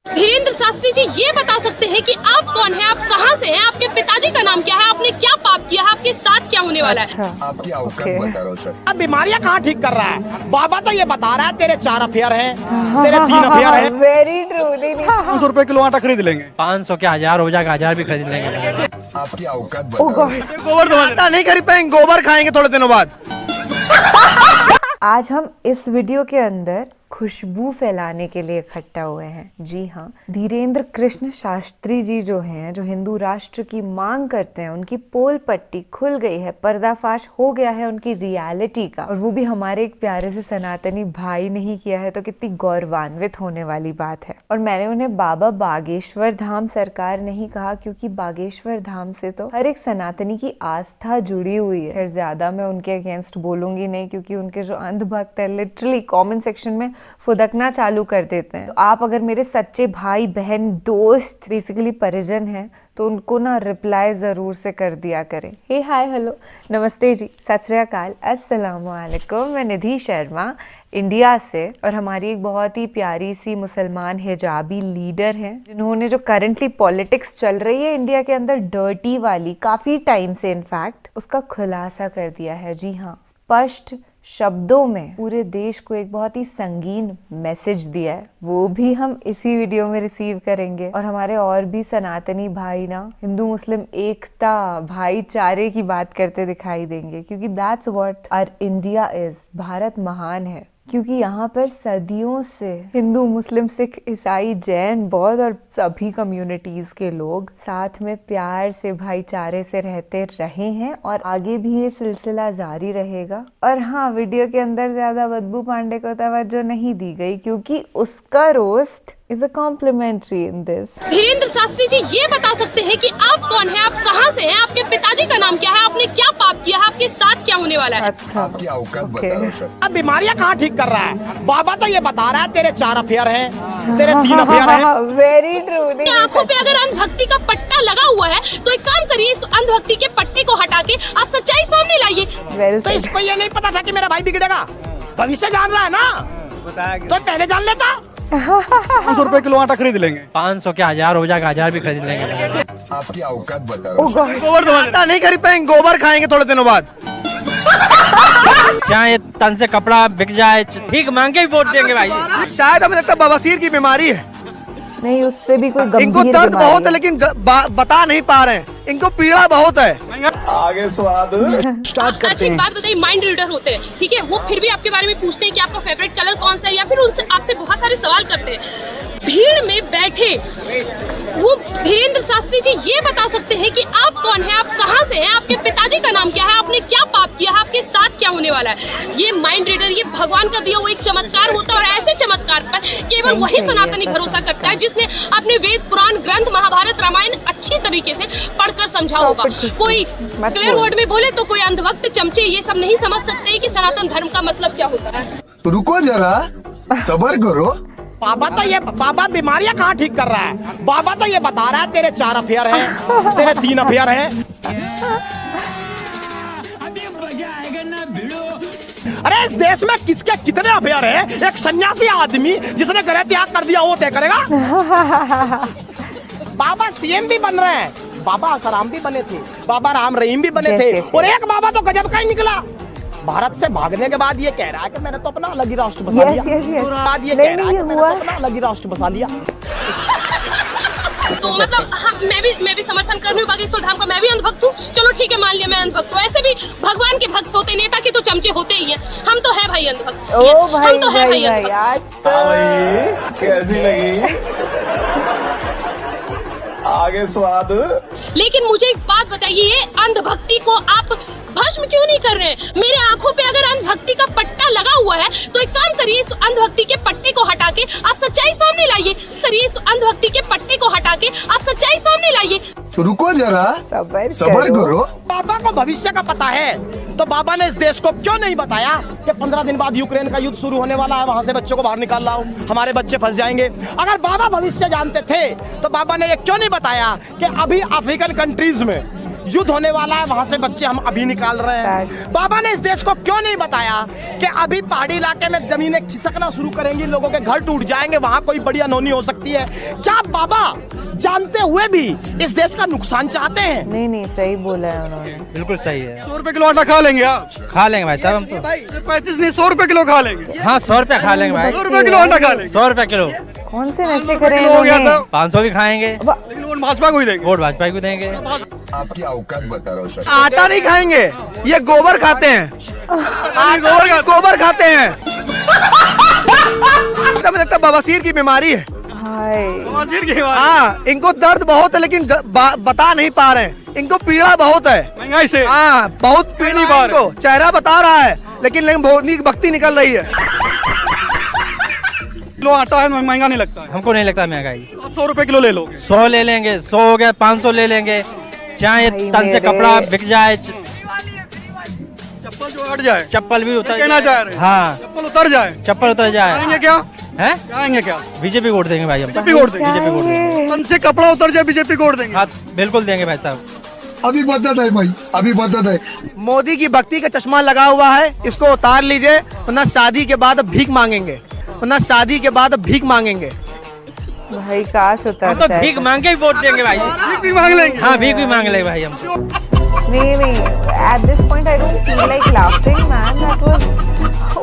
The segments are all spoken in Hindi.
धीरेन्द्र शास्त्री जी, ये बता सकते हैं कि आप कौन हैं, आप कहां से हैं, आपके पिताजी का नाम क्या है, आपने क्या पाप किया है, आपके साथ क्या होने वाला है? आपकी औकात बता रहा हूँ सर। अब बीमारियां कहाँ ठीक कर रहा है? बाबा तो ये बता रहा है तेरे 4 अफेयर हैं, तेरे 3 अफेयर हैं। Very true. 500 रुपए किलो आटा खरीद लेंगे, 500 क्या 1000 हो जाएगा, 1000 भी खरीद लेंगे। आपकी औकात बता रहा हूँ सर। गोबर नहीं खरीद पाएंगे, गोबर खाएंगे थोड़े दिनों बाद। आज हम इस वीडियो के अंदर खुशबू फैलाने के लिए इकट्ठा हुए हैं। जी हाँ, धीरेन्द्र कृष्ण शास्त्री जी जो हैं, जो हिंदू राष्ट्र की मांग करते हैं, उनकी पोल पट्टी खुल गई है, पर्दाफाश हो गया है उनकी रियलिटी का, और वो भी हमारे एक प्यारे से सनातनी भाई ने ही किया है, तो कितनी गौरवान्वित होने वाली बात है। और मैंने उन्हें बाबा बागेश्वर धाम सरकार नहीं कहा, क्योंकि बागेश्वर धाम से तो हर एक सनातनी की आस्था जुड़ी हुई है। फिर ज्यादा मैं उनके अगेंस्ट बोलूंगी नहीं, क्योंकि उनके जो अंधभक्त है लिटरली कमेंट सेक्शन में फुदकना चालू कर देते हैं। तो आप अगर मेरे सच्चे भाई बहन दोस्त बेसिकली परिजन हैं, तो उनको ना रिप्लाई ज़रूर से कर दिया करें। हे हाय हेलो नमस्ते जी, सत श्री अकाल, अस्सलाम वालेकुम। मैं निधि शर्मा इंडिया से, और हमारी एक बहुत ही प्यारी सी मुसलमान हिजाबी लीडर हैं, जिन्होंने जो करंटली पॉलिटिक्स चल रही है इंडिया के अंदर डर्टी वाली, काफ़ी टाइम से इनफैक्ट, उसका खुलासा कर दिया है। जी हाँ, स्पष्ट शब्दों में पूरे देश को एक बहुत ही संगीन मैसेज दिया है, वो भी हम इसी वीडियो में रिसीव करेंगे। और हमारे और भी सनातनी भाई ना हिंदू मुस्लिम एकता भाईचारे की बात करते दिखाई देंगे, क्योंकि that's what our India is. Bharat महान है क्योंकि यहाँ पर सदियों से हिंदू मुस्लिम सिख ईसाई जैन बौद्ध और सभी कम्युनिटीज के लोग साथ में प्यार से भाईचारे से रहते रहे हैं, और आगे भी ये सिलसिला जारी रहेगा। और हाँ, वीडियो के अंदर ज्यादा बदबू पांडे को तवज्जो नहीं दी गई, क्योंकि उसका roast is a complimentary in this। Dhirendra Shastri ji, ये बता सकते हैं कि आप कौन हैं, आप कहां से हैं, आपके पिताजी का नाम क्या है, आपने क्या पाप किया है, आपके साथ क्या होने वाला है? अच्छा, आपकी औकात बता रहा हूँ सर। अब बीमारियां कहाँ ठीक कर रहा है? बाबा तो ये बता रहा है तेरे 4 अफेयर हैं, तेरे 3 अफेयर हैं। Very true. आंखों पे अगर अंधभक्ति का पट्टा लगा हुआ है, तो एक काम करिए, इस अंधभक्ति के पट्टे को हटा के आप सच्चाई सामने लाइए। तो इसको ये नहीं पता था कि मेरा भाई बिगड़ेगा? भविष्य जान रहा है ना, तो पहले जान लेता। 500 रुपए किलो आटा खरीद लेंगे, 500 क्या 1000 हो जाएगा, 1000 भी खरीद लेंगे। आपकी औकात बता रहा हूँ सर। गोबर नहीं खरीद पाएंगे, गोबर खाएंगे थोड़े दिनों बाद। क्या ये तन से कपड़ा बिक जाए, ठीक मांग के ही वोट देंगे भाई। शायद हमें लगता है बवासीर की बीमारी है। नहीं, उससे भी कोई गंभीर इनको दर्द बहुत है, लेकिन बता नहीं पा रहे हैं, इनको पीड़ा बहुत है। आगे स्वाद स्टार्ट करते अच्छा, एक हैं। बात बताइए, माइंड रीडर होते हैं, ठीक है, वो फिर भी आपके बारे में पूछते हैं कि आपका फेवरेट कलर कौन सा है, या फिर उनसे आपसे बहुत सारे सवाल करते हैं। भीड़ में बैठे वो धीरेन्द्र शास्त्री जी ये बता सकते हैं कि आप कौन हैं, आप कहां से हैं, आपके पिताजी का नाम क्या है, आपने क्या पाप किया है, आपके साथ क्या होने वाला है? ये माइंड रीडर, ये भगवान का दिया हुआ एक चमत्कार होता है, और ऐसे चमत्कार पर केवल वही सनातनी भरोसा करता है जिसने अपने वेद पुराण ग्रंथ महाभारत रामायण अच्छी तरीके से पढ़कर समझा होगा। कोई क्लियर वर्ड में बोले तो कोई अंधभक्त चमचे ये सब नहीं समझ सकते कि सनातन धर्म का मतलब क्या होता है। रुको जरा, सबर करो। बाबा बीमारियां कहाँ ठीक कर रहा है? बाबा तो ये बता रहा है तेरे 4 अफेयर हैं, तेरे 3 अफेयर हैं। अरे इस देश में किसके कितने अफेयर हैं? एक सन्यासी आदमी जिसने गृह त्याग कर दिया वो तय करेगा। बाबा सीएम भी बन रहे हैं, बाबा आसाराम भी बने थे, बाबा राम रहीम भी बने थे, और एक बाबा तो गजब का ही निकला। भारत से भागने के बाद ये कह रहा है कि मैंने तो अपना अलग ही राष्ट्र बसा लिया। बाद ये कह रहा है कि मैंने तो अपना अलग ही राष्ट्र बसा लिया। तो मतलब हाँ, मैं भी समर्थन कर रही हूँ बागेश्वर धाम का, मैं भी अंधभक्त हूँ। चलो ठीक है, मान लिया मैं अंधभक्त हूँ। ऐसे भी भगवान के भक्त होते, नेता के तो चमचे होते ही हैं। हम तो है भाई अंधभक्त, हम तो है भाई अंधभक्त। कैसी लगी? आगे स्वाद। लेकिन मुझे एक बात बताइए, ये अंधभक्ति को आप भस्म क्यों नहीं कर रहे हैं? मेरे आंखों पे अगर अंधभक्ति का पट्टा लगा हुआ है, तो एक काम करिए, इस अंधभक्ति के पट्टे को हटा के आप सच्चाई सामने लाइए। करिए, इस अंधभक्ति के पट्टे को हटा के आप सच्चाई सामने लाइए। रुको जरा, सबर करो। बाबा को भविष्य का पता है, तो बाबा ने इस देश को क्यों नहीं बताया कि 15 दिन बाद यूक्रेन का युद्ध शुरू होने वाला है, वहाँ से बच्चों को बाहर निकाल रहा हूँ, हमारे बच्चे फंस जाएंगे। अगर बाबा भविष्य जानते थे, तो बाबा ने ये क्यों नहीं बताया कि अभी अफ्रीकन कंट्रीज में युद्ध होने वाला है, वहाँ से बच्चे हम अभी निकाल रहे हैं। बाबा ने इस देश को क्यों नहीं बताया कि अभी पहाड़ी इलाके में जमीनें खिसकना शुरू करेंगी, लोगों के घर टूट जाएंगे, वहाँ कोई बड़ी अनहोनी हो सकती है। क्या बाबा जानते हुए भी इस देश का नुकसान चाहते हैं? नहीं नहीं, सही बोला है उन्होंने। बिल्कुल सही है। 100 रुपए किलो आटा खा लेंगे आप? खा लेंगे भाई साहब हम तो। 35 नहीं 100 रुपए किलो खा लेंगे। हाँ 100 रुपए खा लेंगे भाई। 100 रुपए किलो आटा खा लेंगे। 100 रुपए किलो। कौन से नशे करे हो गया इन्होंने? था। 500 भी खाएंगे, लेकिन वोट भाजपा को ही देंगे। वोट भाजपा को देंगे। आपकी औकात बता रहा हूँ सर। आटा नहीं खाएंगे, ये गोबर खाते हैं। गोबर खाते हैं। मुझे लगता है बवासीर की बीमारी है। हाय, बवासीर की बात। हाँ, इनको दर्द बहुत है लेकिन बता नहीं पा रहे हैं। इनको पीड़ा बहुत है महंगाई से। हाँ, बहुत पीड़ा नहीं पा रहे। इनको। चेहरा बता रहा है लेकिन भक्ति निकल रही है। किलो आटा है, महंगा नहीं लगता है। हमको नहीं लगता महंगाई। आप 100 रुपए किलो ले लोगे। 100 ले लेंगे, 100 हो गया, 500 ले लेंगे। चाहे भाई तन से मेरे। कपड़ा बिक जाए, चप्पल जो हट जाए, चप्पल भी उतर कहना चाह रहे हैं। हाँ चप्पल उतर जाए, चप्पल उतर आएंगे जाए क्या? है। आएंगे क्या? बीजेपी वोट देंगे भाई हम। बीजेपी वोट देंगे। बीजेपी वोट देंगे। तन से कपड़ा उतर जाए, बीजेपी को वोट देंगे। हाँ बिल्कुल देंगे भाई साहब। अभी बता दे भाई, अभी बता दे। मोदी की भक्ति का चश्मा लगा हुआ है, इसको उतार लीजिए वरना शादी के बाद भीख मांगेंगे, वरना शादी के बाद भीख मांगेंगे। भाई काश हम उतर तो जाए। भीख मांग के ही वोट देंगे भाई। भीख भी मांग लेंगे। हाँ भीख भी मांग लेंगे भाई हम। नहीं नहीं, at this point I don't feel like laughing, man. That was what?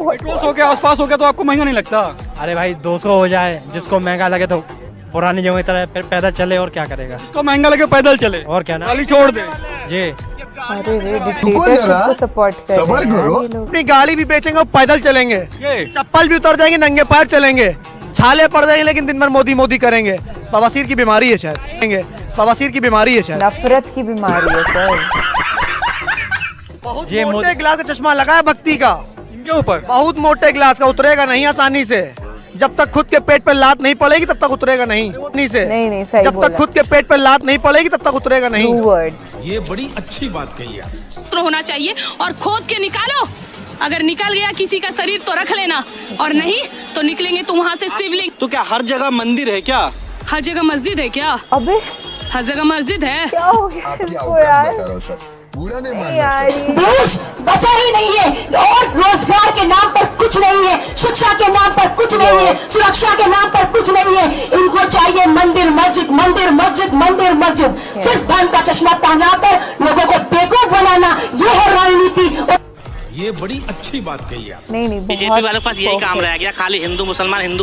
Petrol 100 के आसपास हो गया तो आपको महंगा नहीं लगता? अरे भाई 200 हो जाए, जिसको महंगा लगे तो पुरानी जगह की तरह पैदल चले और क्या करेगा। इसको महंगा लगे पैदल चले और क्या ना। गाली छोड़ दे। जी अरे रे, रुको डिक्टेटरशिप जरा, को सपोर्ट कर रहे सबर हैं यार करो। ये लोग। अपनी गाड़ी भी बेचेंगे और पैदल चलेंगे, ये चप्पल भी उतर जाएंगे, नंगे पैर चलेंगे, छाले पड़ जाएंगे लेकिन दिन भर मोदी मोदी करेंगे। बवासीर की बीमारी है शायद, बवासीर की बीमारी है शायद। नफरत की बीमारी है सर। बहुत ये मोटे ग्लास का चश्मा लगा है भक्ति का, इनके ऊपर बहुत मोटे ग्लास का, उतरेगा नहीं आसानी से। जब तक खुद के पेट पर लात नहीं पड़ेगी तब तक उतरेगा नहीं। नहीं, सही जब बोला। तक खुद के पेट पर लात नहीं पड़ेगी तब तक उतरेगा नहीं। True words. ये बड़ी अच्छी बात कही है। तो होना चाहिए और खोद के निकालो। अगर निकल गया किसी का शरीर तो रख लेना, और नहीं तो निकलेंगे तो वहाँ से शिवलिंग। तो क्या हर जगह मंदिर है क्या? हर जगह मस्जिद है क्या? अबे हर जगह मस्जिद है। क्या हो गया आपकी इसको औकात यार? बता रहा हूँ सर। बुरा नहीं मानना यार सर। ये- देश बचा ही नहीं है और रोजगार के नाम पर कुछ नहीं है, शिक्षा के नाम पर कुछ नहीं है, सुरक्षा के नाम पर कुछ नहीं है। इनको चाहिए मंदिर मस्जिद, मंदिर मस्जिद, मंदिर मस्जिद। सिर्फ धर्म का चश्मा पहनाकर लोगों को बेवकूफ बनाना, ये है राजनीति। ये बड़ी अच्छी बात कही है। नहीं नहीं, बीजेपी बहुत वालों के पास यही काम perfect। रह गया, खाली हिंदू मुसलमान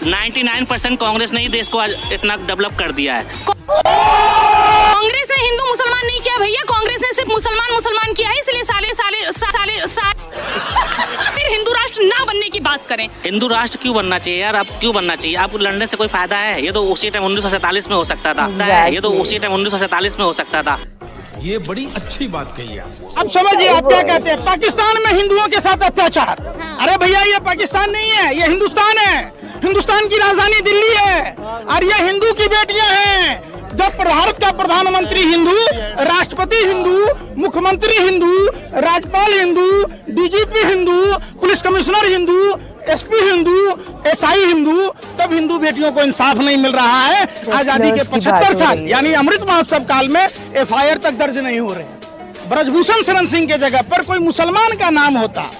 99% कांग्रेस ने ही देश को आज इतना डेवलप कर दिया है। कांग्रेस ने हिंदू मुसलमान नहीं किया भैया, कांग्रेस ने सिर्फ मुसलमान किया है, इसलिए फिर हिंदू राष्ट्र ना बनने की बात करें। हिंदू राष्ट्र क्यों बनना चाहिए यार? अब क्यों बनना चाहिए? आप लड़ने से कोई फायदा है? ये तो उसी टाइम 1947 में हो सकता था। ये तो उसी टाइम 1947 में हो सकता था। ये बड़ी अच्छी बात कही है। अब समझिए आप क्या कहते हैं, पाकिस्तान में हिंदुओं के साथ अत्याचार। अरे भैया ये पाकिस्तान नहीं है, ये हिंदुस्तान है। हिंदुस्तान की राजधानी दिल्ली है और ये हिंदू की बेटियां हैं। जब भारत का प्रधानमंत्री हिंदू, राष्ट्रपति हिंदू, मुख्यमंत्री हिंदू, राज्यपाल Hindu, DGP Hindu, police commissioner Hindu, SP Hindu, SI Hindu, तब हिंदू बेटियों को इंसाफ नहीं मिल रहा है। आजादी के 75 साल यानी अमृत महोत्सव काल में एफआईआर तक दर्ज नहीं हो रहे। ब्रजभूषण शरण सिंह के जगह पर कोई मुसलमान का नाम होता,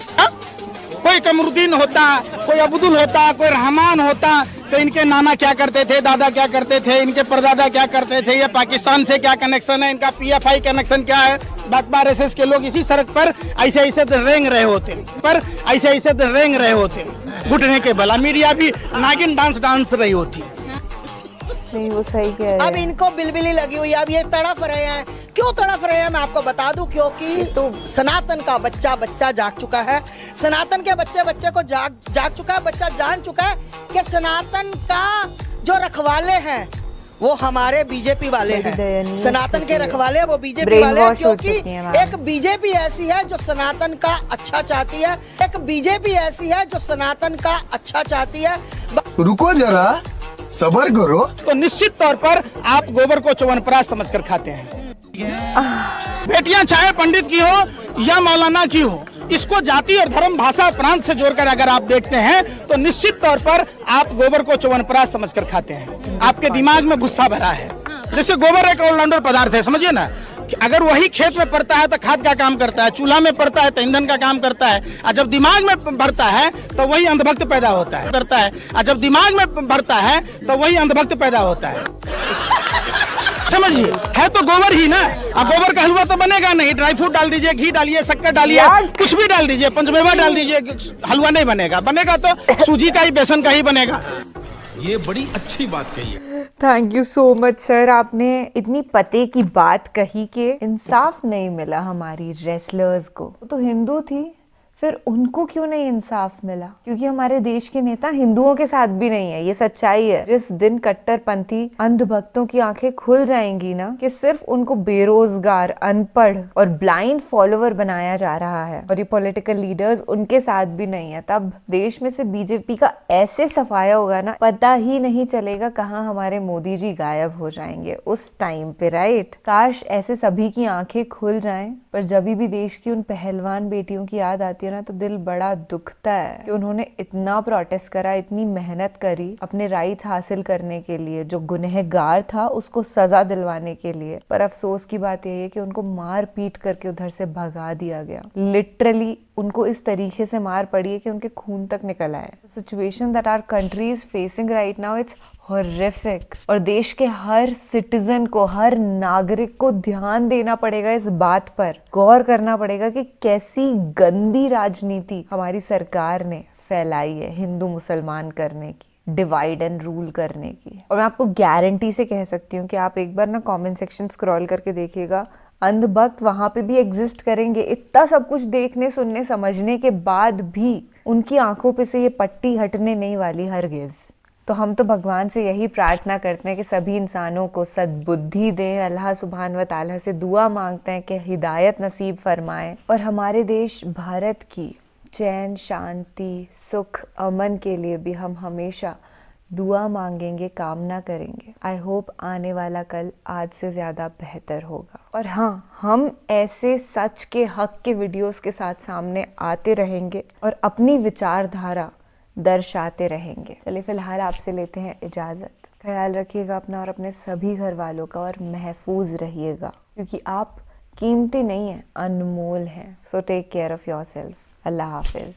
कोई कमरुद्दीन होता, कोई अब्दुल होता, कोई रहमान होता, तो इनके नाना क्या करते थे, दादा क्या करते थे, इनके परदादा क्या करते थे, ये पाकिस्तान से क्या कनेक्शन है, इनका पीएफआई कनेक्शन क्या है। आरएसएस के लोग इसी सड़क पर ऐसे ऐसे रेंग रहे होते, घुटने के बला। मीडिया भी नागिन डांस रही होती। नहीं वो सही कह रहे अब हैं। इनको बिलबिली लगी हुई है, अब ये तड़फ रहे हैं। क्यों तड़फ रहे हैं मैं आपको बता दूं, क्योंकि तो सनातन का बच्चा जाग चुका है। सनातन के बच्चे को जाग चुका है, बच्चा जान चुका है कि सनातन का जो रखवाले हैं वो हमारे बीजेपी वाले हैं। सनातन के रखवाले वो बीजेपी वाले हैं, क्योंकि एक बीजेपी ऐसी है जो सनातन का अच्छा चाहती है, एक बीजेपी ऐसी है जो सनातन का अच्छा चाहती है। रुको जरा, सबर करो। तो निश्चित तौर पर आप गोबर को च्यवनप्राश समझकर खाते हैं। बेटियां चाहे पंडित की हो या मौलाना की हो, इसको जाति और धर्म, भाषा, प्रांत से जोड़कर अगर आप देखते हैं तो निश्चित तौर पर आप गोबर को च्यवनप्राश समझकर खाते हैं। आपके दिमाग में गुस्सा भरा है। जैसे गोबर एक ऑलराउंडर पदार्थ है, समझिए ना। अगर वही खेत में पड़ता है तो खाद का काम करता है, चूल्हा में पड़ता है तो ईंधन का काम करता है, और जब दिमाग में भरता है तो वही अंधभक्त पैदा होता है और जब दिमाग में भरता है तो वही अंधभक्त पैदा होता है। समझिए, है तो गोबर ही ना। अब गोबर का हलवा तो बनेगा नहीं, ड्राई फ्रूट डाल दीजिए, घी डालिए, शक्कर डालिए, कुछ भी डाल दीजिए, पंचमेवा डाल दीजिए, हलवा नहीं बनेगा। बनेगा तो सूजी का ही, बेसन का ही बनेगा। ये बड़ी अच्छी बात कही है। Thank you so much sir, आपने इतनी पते की बात कही कि इंसाफ नहीं मिला हमारी रेसलर्स को। तो हिंदू थी, फिर उनको क्यों नहीं इंसाफ मिला? क्योंकि हमारे देश के नेता हिंदुओं के साथ भी नहीं है, ये सच्चाई है। जिस दिन कट्टरपंथी अंधभक्तों की आंखें खुल जाएंगी ना कि सिर्फ उनको बेरोजगार, अनपढ़ और ब्लाइंड फॉलोवर बनाया जा रहा है और ये पॉलिटिकल लीडर्स उनके साथ भी नहीं है, तब देश में से बीजेपी का ऐसे सफाया होगा ना, पता ही नहीं चलेगा कहाँ हमारे मोदी जी गायब हो जाएंगे उस टाइम पे, राइट। काश ऐसे सभी की आंखें खुल जाएं, पर जब भी देश की उन पहलवान बेटियों की याद आती है ना तो दिल बड़ा दुखता है कि उन्होंने इतना प्रोटेस्ट करा, इतनी मेहनत करी अपने राइट्स हासिल करने के लिए, जो गुनहगार था उसको सजा दिलवाने के लिए, पर अफसोस की बात यह है कि उनको मार पीट करके उधर से भगा दिया गया। लिटरली उनको इस तरीके से मार पड़ी है कि उनके खून तक निकल आए। Situation that our country is facing right now, it's horrific. और देश के हर सिटीजन को, हर नागरिक को ध्यान देना पड़ेगा इस बात पर, गौर करना पड़ेगा कि कैसी गंदी राजनीति हमारी सरकार ने फैलाई है हिंदू मुसलमान करने की, डिवाइड एंड रूल करने की। और मैं आपको गारंटी से कह सकती हूँ कि आप एक बार ना कमेंट सेक्शन स्क्रॉल करके देखिएगा, अंधभक्त वहां पे भी एग्जिस्ट करेंगे। इतना सब कुछ देखने, सुनने, समझने के बाद भी उनकी आंखों पे से ये पट्टी हटने नहीं वाली हरगिज। तो हम तो भगवान से यही प्रार्थना करते हैं कि सभी इंसानों को सद्बुद्धि दे। अल्लाह सुब्हान व तआला से दुआ मांगते हैं कि हिदायत नसीब फरमाए और हमारे देश भारत की चैन, शांति, सुख, अमन के लिए भी हम हमेशा दुआ मांगेंगे, कामना करेंगे। आई होप आने वाला कल आज से ज़्यादा बेहतर होगा। और हाँ, हम ऐसे सच के, हक के वीडियोस के साथ सामने आते रहेंगे और अपनी विचारधारा दर्शाते रहेंगे। चलिए फिलहाल आपसे लेते हैं इजाज़त। ख्याल रखिएगा अपना और अपने सभी घर वालों का, और महफूज रहिएगा क्योंकि आप कीमती नहीं हैं, अनमोल हैं। So take care of yourself. अल्लाह हाफिज़।